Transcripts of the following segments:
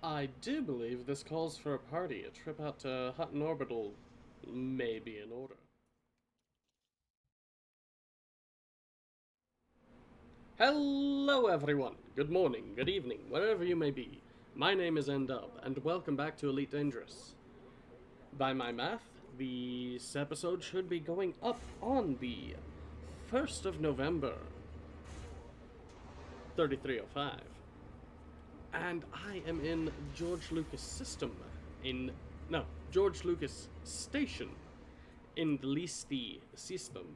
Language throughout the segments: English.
I do believe this calls for a party. A trip out to Hutton Orbital may be in order. Hello everyone! Good morning, good evening, wherever you may be. My name is Ndub, and welcome back to Elite Dangerous. By my math, this episode should be going up on the 1st of November, 3305. And I am in George Lucas George Lucas Station in the Listi system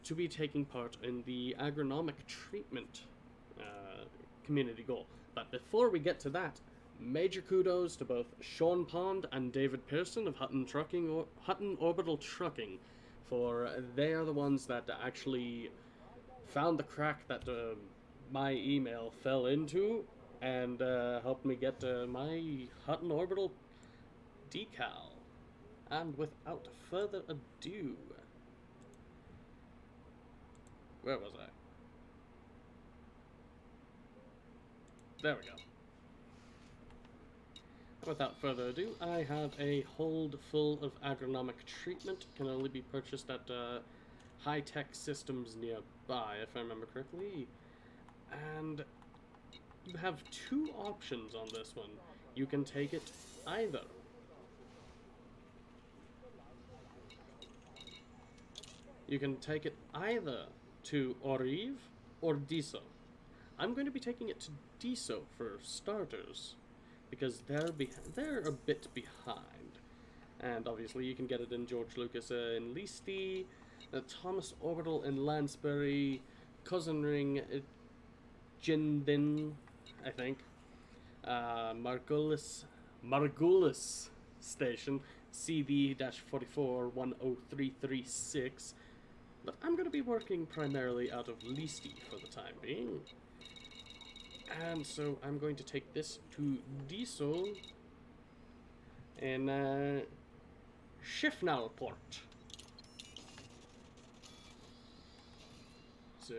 to be taking part in the agronomic treatment community goal. But before we get to that, major kudos to both Shaun Pond and David Pearson of Hutton Orbital Trucking, for they are the ones that actually found the crack that my email fell into and helped me get my Hutton Orbital decal. And without further ado, where was I? There we go. Without further ado, I have a hold full of agronomic treatment. Can only be purchased at high-tech systems nearby, if I remember correctly. And you have two options on this one. You can take it either to Oriv or Diso. I'm going to be taking it to Diso for starters, because they're a bit behind. And obviously you can get it in George Lucas in Listi, Thomas Orbital in Lansbury, Cousin Ring Jindin, I think, Margulis Station, CV-44-10336, but I'm going to be working primarily out of Listi for the time being. And so I'm going to take this to Diesel in Schiffnalport. So,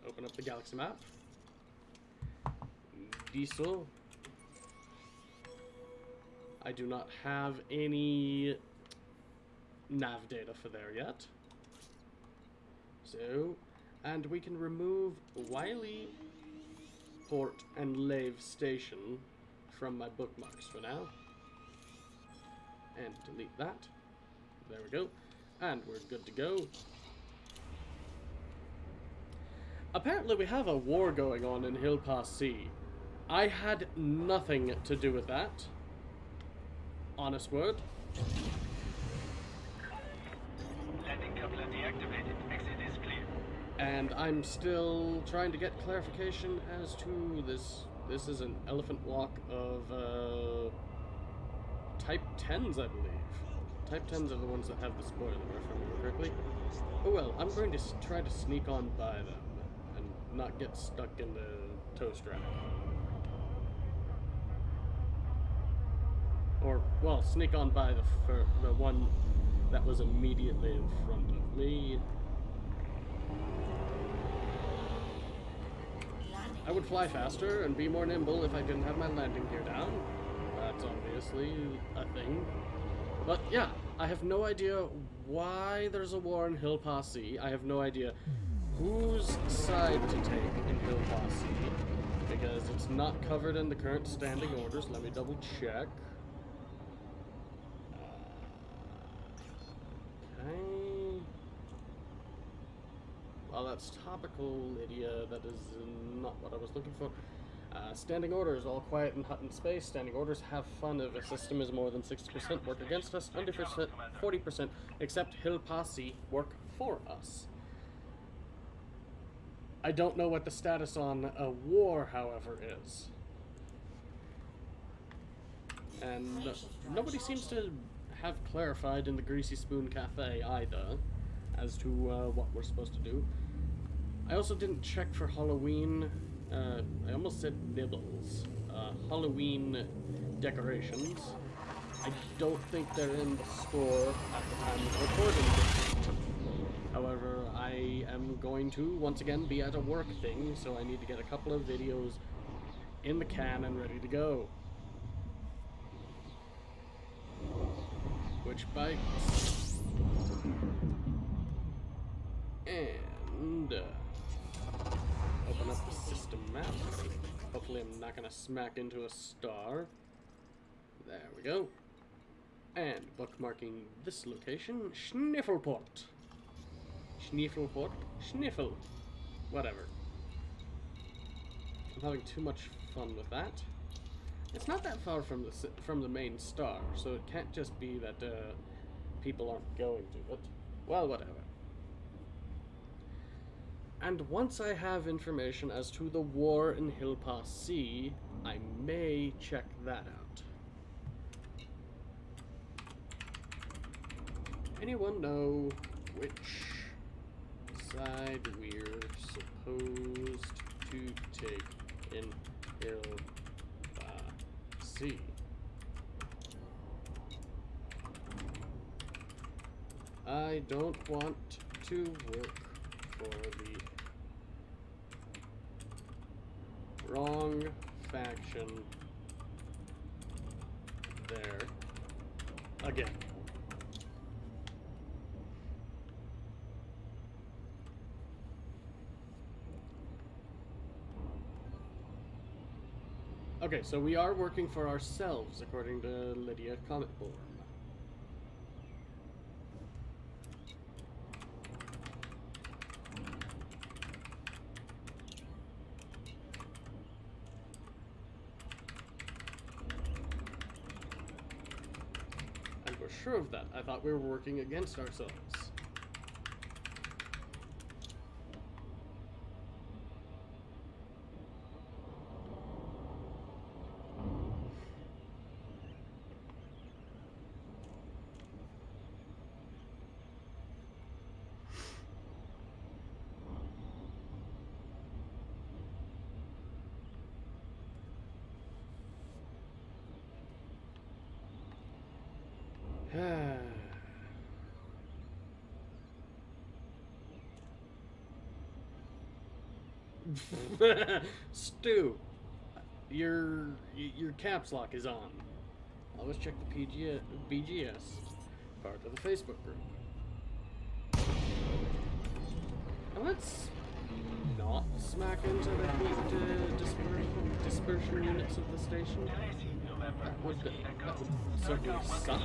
open up the galaxy map. Diesel. I do not have any nav data for there yet. So, and we can remove Wiley Port and Lave Station from my bookmarks for now. And delete that. There we go. And we're good to go. Apparently we have a war going on in Hill Pass Sea. I had nothing to do with that. Honest word. Landing coupler deactivated. Exit is clear. And I'm still trying to get clarification as to this. This is an elephant walk of Type 10s, I believe. Type 10s are the ones that have the spoiler, if I remember correctly. Oh well, I'm going to try to sneak on by them and not get stuck in the toast rack. Or, well, sneak on by the one that was immediately in front of me. I would fly faster and be more nimble if I didn't have my landing gear down. That's obviously a thing. But yeah, I have no idea why there's a war in Hill Pass Sea. I have no idea whose side to take in Hill Pass Sea, because it's not covered in the current standing orders. Let me double check. Okay. Well, that's topical, Lydia. That is not what I was looking for. Standing orders, all quiet in Hutton space. Standing orders, have fun if a system is more than 60%, work against us, 100%, 40%, except Hill Pass Sea, work for us. I don't know what the status on a war, however, is. And nobody seems to have clarified in the Greasy Spoon Cafe either as to what we're supposed to do. I also didn't check for Halloween, I almost said nibbles, Halloween decorations. I don't think they're in the store at the time of recording this. However, I am going to, once again, be at a work thing, so I need to get a couple of videos in the can and ready to go. Which bites. And open up the system map. Hopefully I'm not gonna smack into a star. There we go. And bookmarking this location, Schniffelport. Schniffelport? Schniffel. Whatever. I'm having too much fun with that. It's not that far from the main star, so it can't just be that people aren't going to it. Well, whatever. And once I have information as to the war in Hillpass Sea, I may check that out. Anyone know which side we're supposed to take in Hillpass Sea? I don't want to work for the wrong faction there again. Okay, so we are working for ourselves, according to Lydia Cometborn. And we're sure of that. I thought we were working against ourselves. Stu, your caps lock is on. Always check the BGS part of the Facebook group. And let's not smack into the heat dispersion units of the station. That would certainly suck.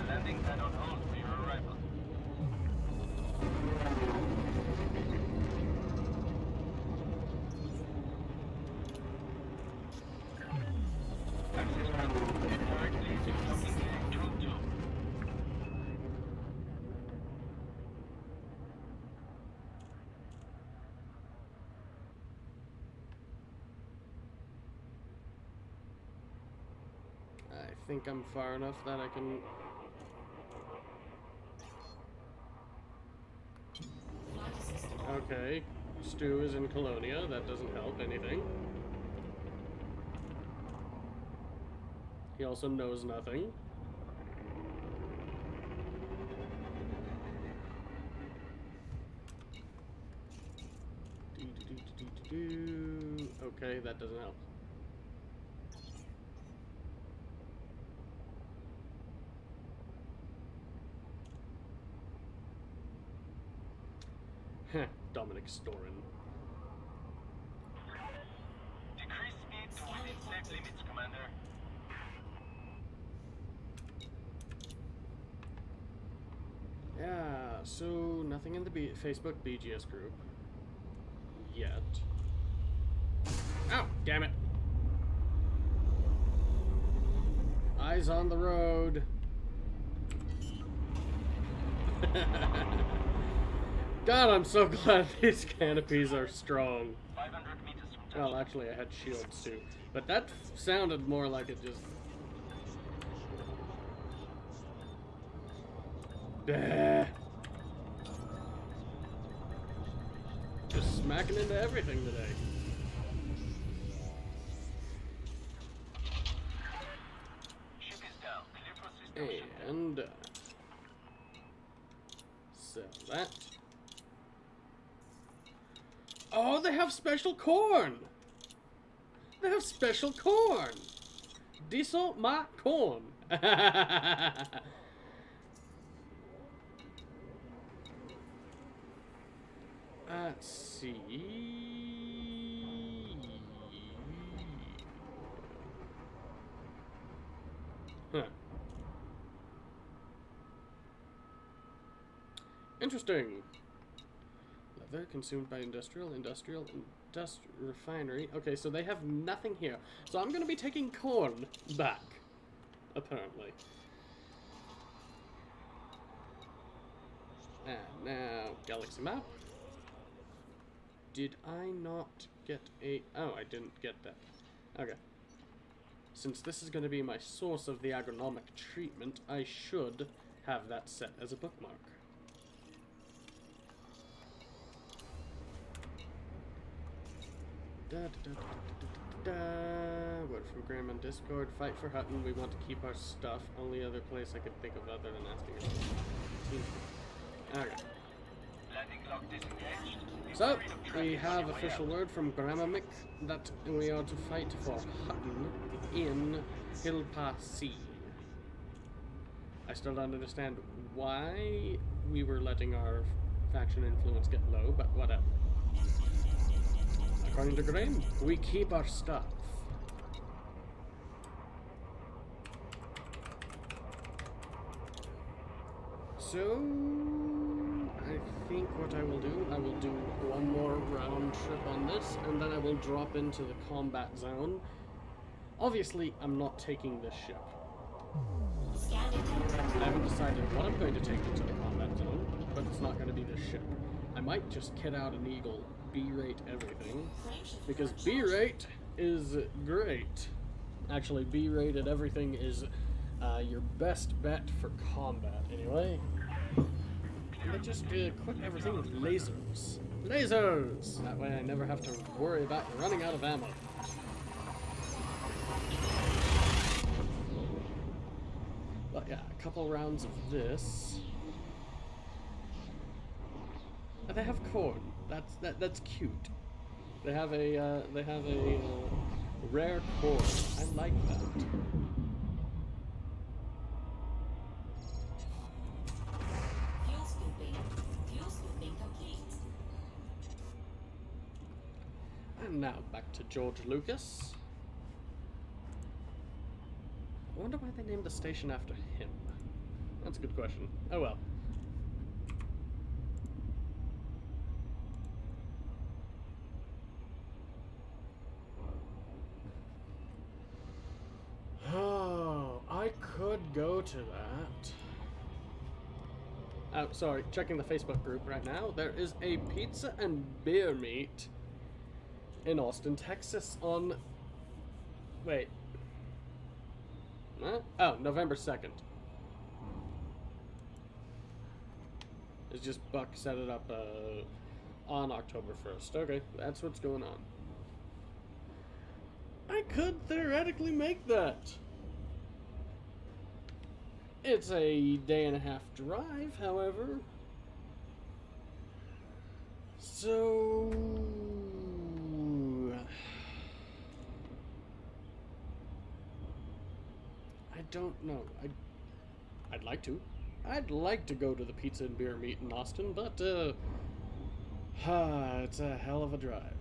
Landing pad on hold for your arrival. Access granted. Directly to docking control 2. I think I'm far enough that I can... Okay, Stu is in Colonia. That doesn't help anything. He also knows nothing. Okay, that doesn't help. Heh, Dominic Storin. Decrease speed to within safe limits, Commander. Yeah, so nothing in the Facebook BGS group yet. Ow, damn it. Eyes on the road. God, I'm so glad these canopies are strong. 500 meters from Well, actually, I had shields too. But that sounded more like it just... Bah. Just smacking into everything today. Ship is down. Clear for system. And... sell that. Oh, they have special corn! They have special corn! Diesel my corn. Let's see. Huh. Interesting. Leather consumed by industrial, refinery. Okay, so they have nothing here. So I'm gonna be taking corn back, apparently. And now, galaxy map. Did I not get a... Oh, I didn't get that. Okay. Since this is going to be my source of the agronomic treatment, I should have that set as a bookmark. Word from Graham on Discord. Fight for Hutton. We want to keep our stuff. Only other place I could think of other than asking us. Okay. So, we have official word from Agronomic that we are to fight for Hutton in Hilpa-C. I still don't understand why we were letting our faction influence get low, but whatever. According to Graham, we keep our stuff. So... I think what I will do one more round trip on this, and then I will drop into the combat zone. Obviously, I'm not taking this ship. I haven't decided what I'm going to take into the combat zone, but it's not going to be this ship. I might just kit out an Eagle, B-rate everything, because B-rate is great. Actually, B-rated everything is your best bet for combat, anyway. But just equip everything with lasers. Lasers! That way I never have to worry about running out of ammo. But yeah, a couple rounds of this. And they have corn. That's cute. They have a rare corn. I like that. And now back to George Lucas. I wonder why they named the station after him. That's a good question. Oh well. Oh, I could go to that. Oh, sorry, checking the Facebook group right now. There is a pizza and beer meet in Austin, Texas on... Wait. Huh? Oh, November 2nd. It's just Buck set it up on October 1st. Okay, that's what's going on. I could theoretically make that. It's a day-and-a-half drive, however. So... I don't know. I'd like to. I'd like to go to the pizza and beer meet in Austin, but it's a hell of a drive.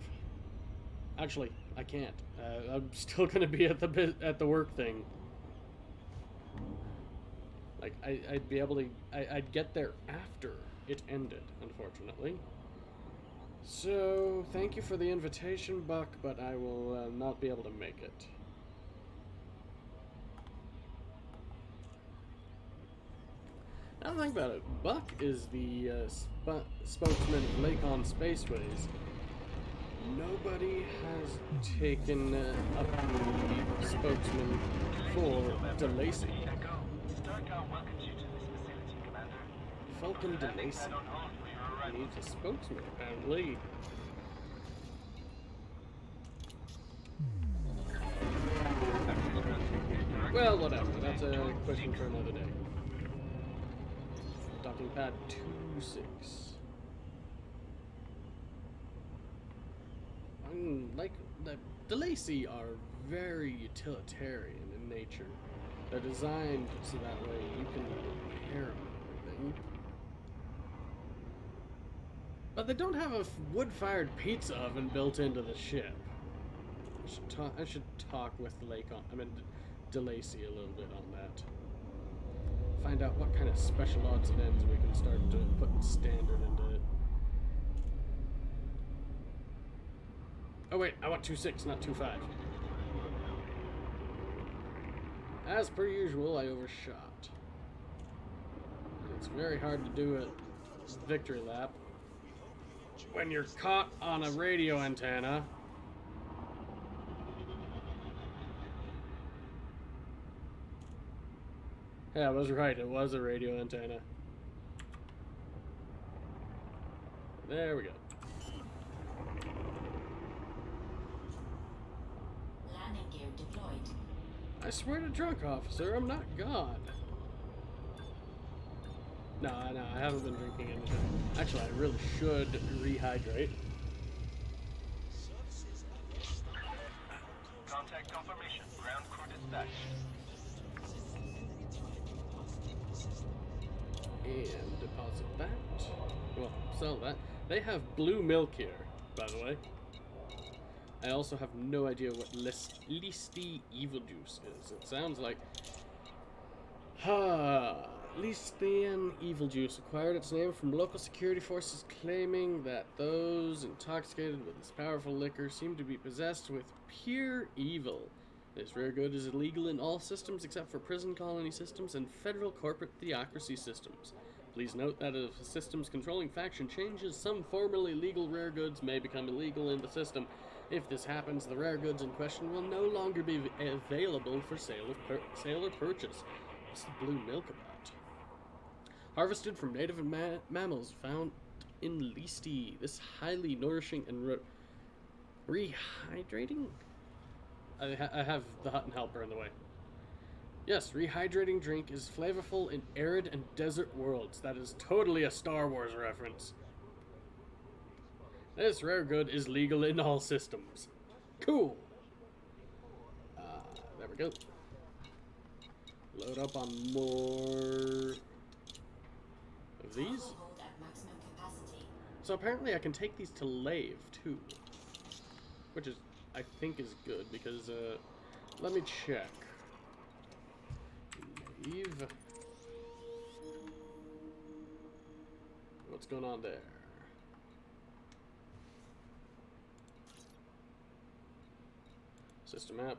Actually, I can't. I'm still gonna be at the work thing. Like I'd be able to. I'd get there after it ended, unfortunately. So thank you for the invitation, Buck, but I will not be able to make it. Now think about it. Buck is the spokesman of Lakon Spaceways. Nobody has taken up the spokesman for DeLacy. Falcon DeLacy needs a spokesman, apparently. Well, whatever. That's a question for another day. Docking pad 2-6. Why like the DeLacy are very utilitarian in nature. They're designed so that way you can repair them and everything. But they don't have a wood-fired pizza oven built into the ship. I should talk with DeLacy a little bit on that. Find out what kind of special odds and ends we can start putting standard into it. Oh wait, I want 2.6, not 2.5. As per usual, I overshot. It's very hard to do a victory lap when you're caught on a radio antenna. Yeah, I was right. It was a radio antenna. There we go. Landing gear deployed. I swear to drunk officer, I'm not God. No, I haven't been drinking anything. Actually, I really should rehydrate. Contact confirmation. Ground crew dispatch. And deposit that. Well, sell that. They have blue milk here, by the way. I also have no idea what Listy Evil Juice is. It sounds like... Listian Evil Juice acquired its name from local security forces claiming that those intoxicated with this powerful liquor seem to be possessed with pure evil. This rare good is illegal in all systems except for prison colony systems and federal corporate theocracy systems. Please note that if a system's controlling faction changes, some formerly legal rare goods may become illegal in the system. If this happens, the rare goods in question will no longer be available for sale or purchase. What's the blue milk about? Harvested from native mammals found in Listi. This highly nourishing and rehydrating? I have the Hutton helper in the way. Yes, rehydrating drink is flavorful in arid and desert worlds. That is totally a Star Wars reference. This rare good is legal in all systems. Cool. There we go. Load up on more of these. Hold at maximum capacity. So apparently I can take these to Lave too, which is I think is good because let me check. Lave. What's going on there? System map.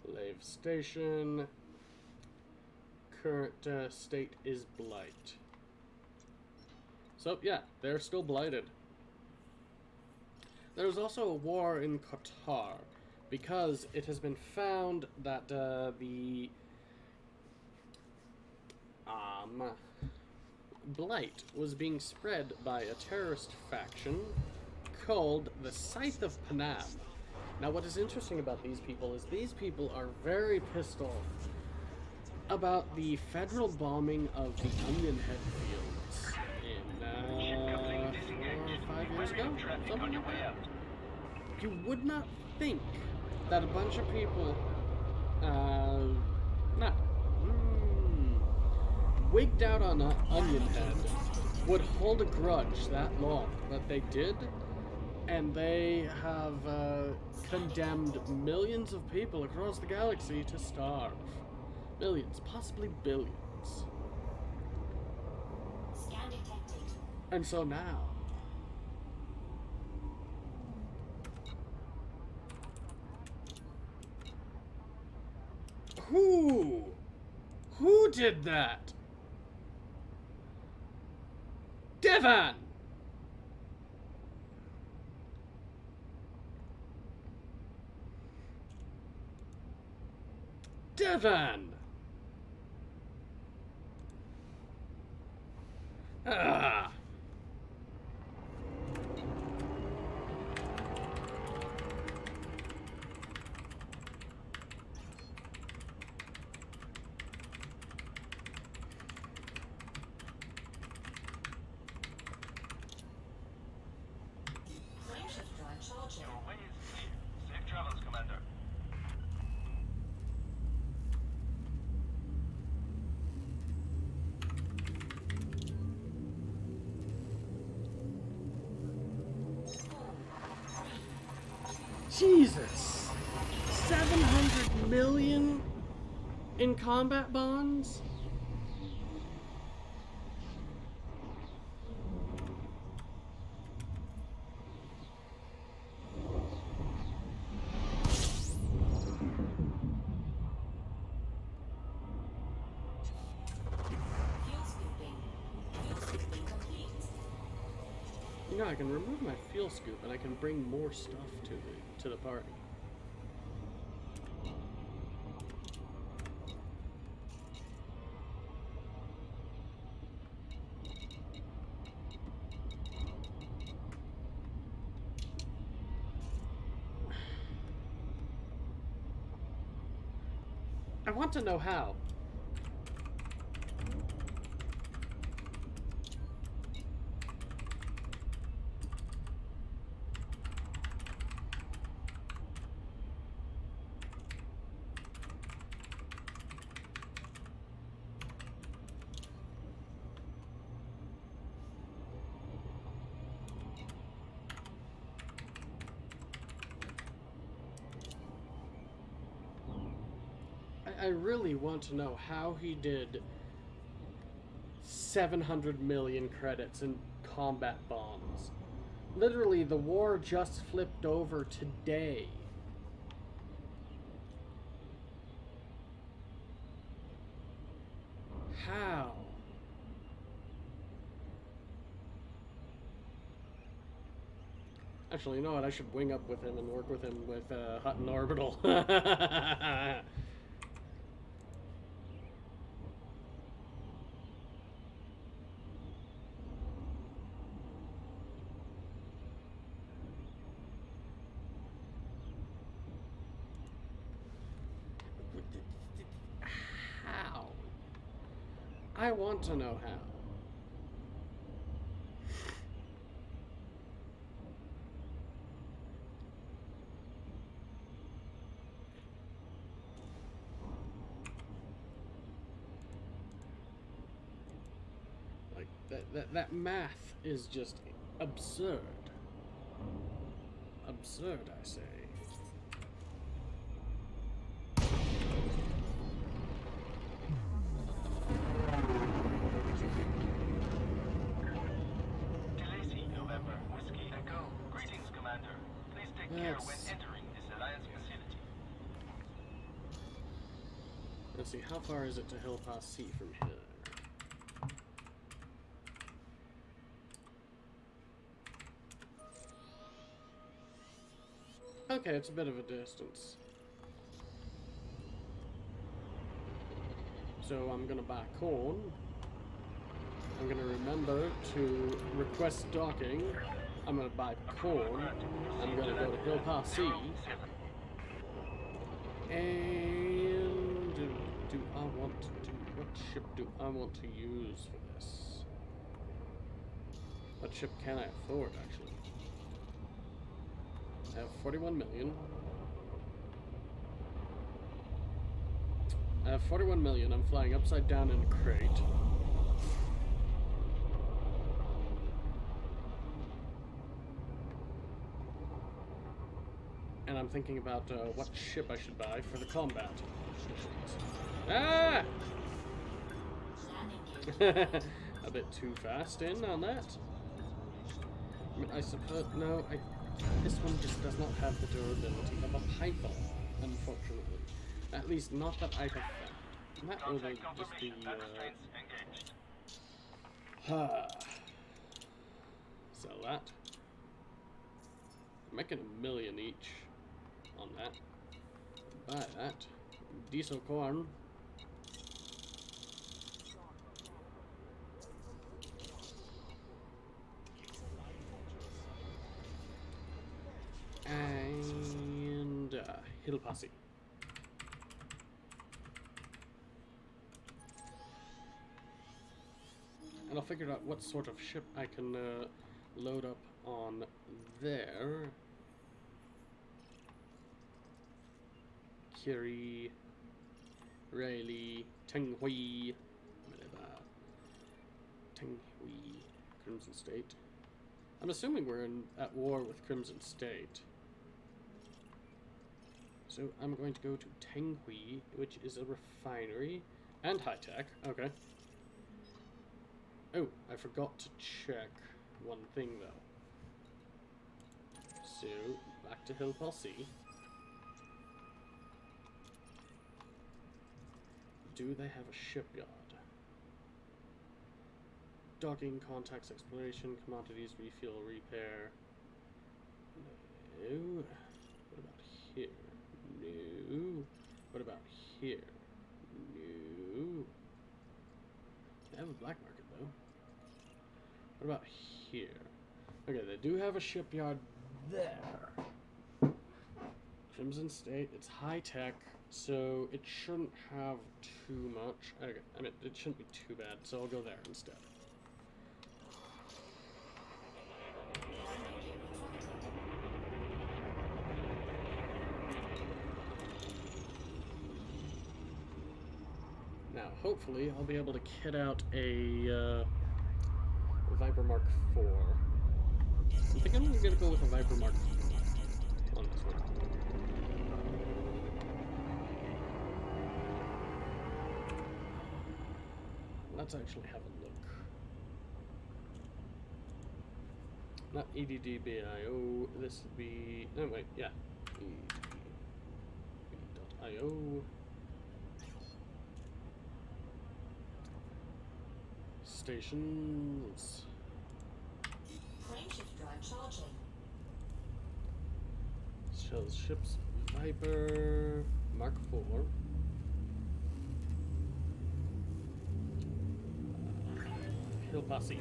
Lave station. Current state is blight. So yeah, they're still blighted. There was also a war in Qatar because it has been found that the blight was being spread by a terrorist faction called the Scythe of Panam. Now what is interesting about these people is these people are very pissed off about the federal bombing of the Onion Head fields in 4 or 5 years ago, something like that. You would not think that a bunch of people wigged out on Onion Head would hold a grudge that long, but they did, and they have condemned millions of people across the galaxy to starve. Millions, possibly billions. Scan detected. And so now, who did that? Devon! Devon! Ah! Jesus! 700 million in combat bonds? Fuel scooping. Fuel scooping complete. You know, I can remove my fuel scoop and I can bring more stuff to the party. I want to know how. I really want to know how he did 700 million credits in combat bonds. Literally, the war just flipped over today. How? Actually, you know what? I should wing up with him and work with him with Hutton Orbital. How? I want to know how. Like, that math is just absurd. Absurd, I say. Delacey, November, Whiskey Echo. Greetings, Commander. Please take care when Yes. entering this Alliance facility. Let's see, how far is it to Hill Pass C from here? Okay, it's a bit of a distance. So I'm gonna buy corn. I'm gonna remember to request docking. I'm gonna buy corn. I'm gonna go to Hill Pass C. 07. And do I want to do, what ship do I want to use for this? What ship can I afford, actually? I have 41 million. I have 41 million. I'm flying upside down in a crate. And I'm thinking about what ship I should buy for the combat missions. Ah! Landing gear. A bit too fast in on that. I mean, I suppose no. This one just does not have the durability of a python, unfortunately. At least not that I have found. And that will Contact just be confirmation. Battle strains engaged. sell that. I'm making 1 million each on that. Buy that. Diesel corn. And Hill Posse. And I'll figure out what sort of ship I can load up on there. Curie, Riley, Teng Hui, Teng Hui, Crimson State. I'm assuming we're at war with Crimson State. So I'm going to go to Tenghui, which is a refinery and high tech. Okay. Oh, I forgot to check one thing though. So back to Hill Posse. Do they have a shipyard? Docking, contacts, exploration, commodities, refuel, repair. No. What about here? No. What about here? No. They have a black market though. What about here? Okay, they do have a shipyard there. Crimson State, it's high tech, so it shouldn't have too much. Okay, I mean, it shouldn't be too bad, so I'll go there instead. Now, hopefully, I'll be able to kit out a Viper Mark IV. I think I'm gonna go with a Viper Mark IV on this one. Let's actually have a look. Not EDD-BIO, this would be... No, wait, yeah. EDD.IO. Stations. Frameshift drive charging. Shells, ships, Viper, Mark IV. Hill Posse.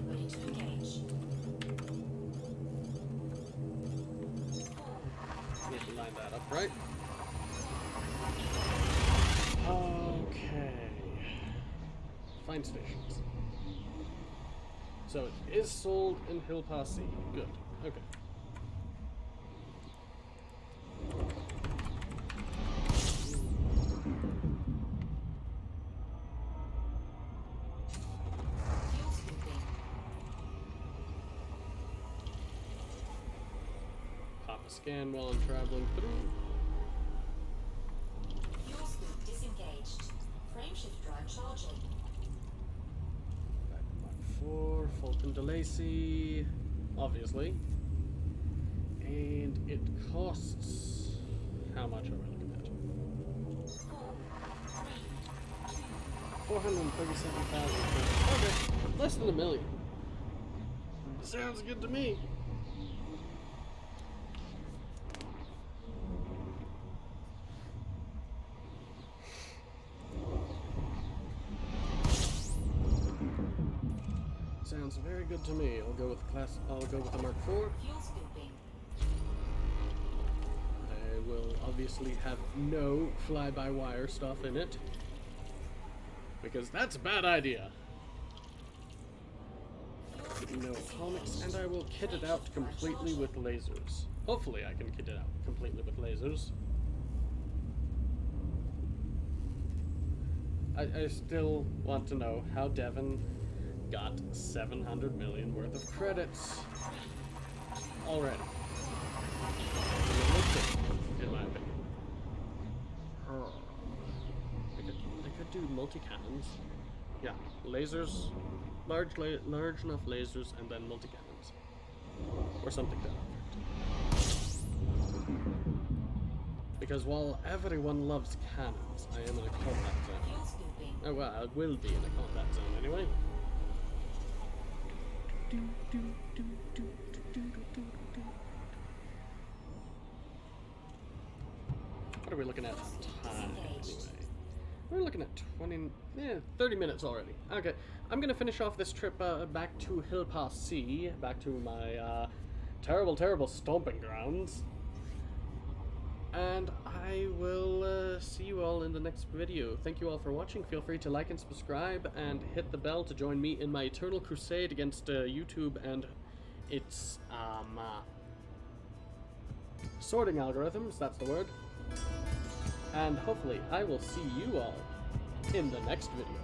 Ready to engage. Need to line that up, right? Okay. Find stations. So it is sold in Hill Posse. Good. Okay. Fuel scooping. Pop a scan while I'm traveling through. Fuel scoop disengaged. Frameshift drive charging. Mark IV, Fulton DeLacy, obviously. And it costs... How much are we looking at? 437,000. Okay, less than $1 million. Sounds good to me. Sounds very good to me. I'll go with the Mark IV. Fuel scooping. I will obviously have no fly-by-wire stuff in it, because that's a bad idea. No atomics, and I will kit it out completely with lasers. Hopefully I can kit it out completely with lasers. I still want to know how Devon got 700 million worth of credits already. In my opinion. They could do multi-cannons. Yeah, lasers, large enough lasers, and then multi-cannons. Or something to that effect. Because while everyone loves cannons, I am in a combat zone. Fuel scooping. Oh well, I will be in a combat zone anyway. What are we looking at time anyway? We're looking at 30 minutes already. Okay, I'm gonna finish off this trip back to Hill Posse, back to my terrible stomping grounds. And I will see you all in the next video. Thank you all for watching. Feel free to like and subscribe and hit the bell to join me in my eternal crusade against YouTube and its sorting algorithms, that's the word. And hopefully I will see you all in the next video.